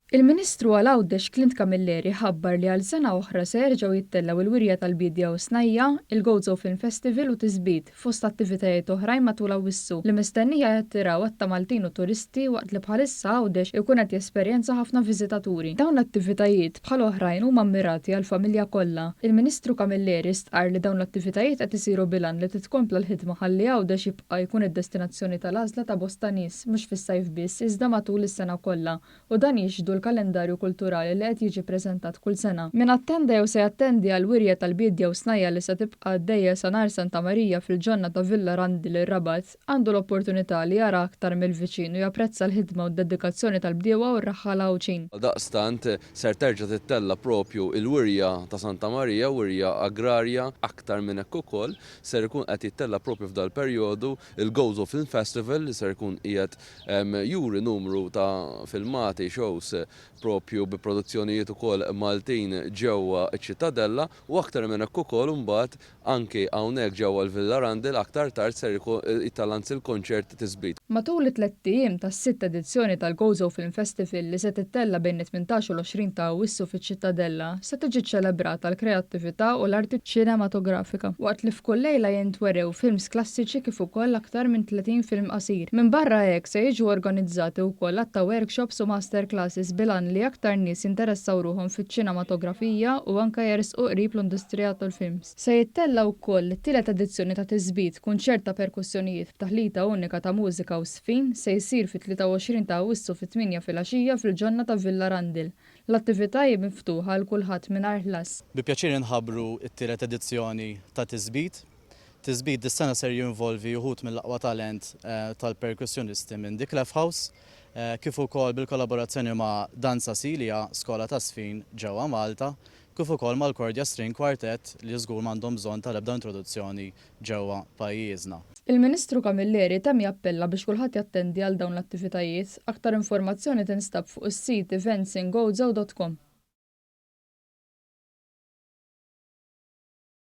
Il-Ministru għal-Għawdex Clint Camilleri ħabbar li għal sena oħra se jerġgħu jittellaw il-wirja tal-bidja u snajja, il-Gozo Film Festival u Tisbit fost attivitajiet oħrajn matul Awwissu li mistennija jattiraw għatta Maltin u turisti waqt li bħalissa Għawdex ikun qed jesperjenza ħafna viżitaturi. Dawn l-attivitajiet bħal oħrajn huma mmirati għall-familja kollha. Il-Ministru Camilleri stqar li dawn l-attivitajiet qed isiru bilan li titkompla l-ħidma ħalli Għawdex jibqa' jkun id-destinazzjoni tal-għażla ta' bosta nies mhux fis-sajf biss iżda matul is-sena kollha u dan jixdu l-kalendarju kulturali li qed jiġi preżentat kull sena. Min attenda jew se jattendi għal wirja tal-bidja u snajja li se tibqa' għaddejja sa nhar Santa Marija fil-ġonna ta' Villa Randil ir-Rabat għandu l-opportunità li jara aktar mill-viċin u japprezza l-ħidma u d-dedikazzjoni tal-bdiewa u r-raħħala Awċin. Daqstant ser terġa' tittella propju il-wirja ta' Santa Marija, wirja agrarja aktar minn hekk ukoll ser ikun qed jittella propju f'dal perjodu il-Gozo Film Festival li ser ikun qiegħed juri numru ta' filmati shows propju bi produzzjonijiet ukoll Maltin ġewwa ċ-Ċittadella u aktar minn hekk ukoll imbagħad anke hawnhekk ġewwa l-Villa Randil aktar tard ser jittallanz il-konċert Tisbit. Matul it-3 ijiem tas-sitt edizzjoni tal-Gozo Film Festival li se tittella bejn 18 u l-20 ta' Awwissu fiċ-Ċittadella se tiġi ċċelebrata l-kreattività u l-arti ċinematografika. Waqt li f'kull lejla jintwerew films klassiċi kif ukoll aktar minn 30 film qasir. Minn barra hekk se jiġu organizzati wkoll għatta workshops u masterclasses bilan li aktar nies interessaw ruhom fiċ-ċinematografija u anke jersqu qrib l-industrija tal-films. Se jittella wkoll it-tielet edizzjoni ta' Tisbit, kunċert ta' perkussjonijiet b'taħlita unika ta' mużika u sfin se jsir fit-23 ta' Awwissu fit-8 filgħaxija fil-ġonna ta' Villa Randil. L-attività hi miftuħa għal kulħadd mingħajr ħlas. Bi pjaċir inħabbru t-tielet edizzjoni ta' Tisbit. Tisbit dis-sena ser jinvolvi uħud mill-aqwa talent tal-perkussjonisti minn The Clef House, kif ukoll bil-kollaborazzjoni ma' Danza Silja, skola ta' sfin ġewwa Malta, kif ukoll mal-Kordja String Quartet li żgur m'għandhom bżonn tal-ebda introduzzjoni ġewwa pajjiżna. Il-Ministru Camilleri temm jappella biex kulħadd jattendi għal dawn l-attivitajiet. Aktar informazzjoni tinstab fuq is-sit eventsinggozo.com.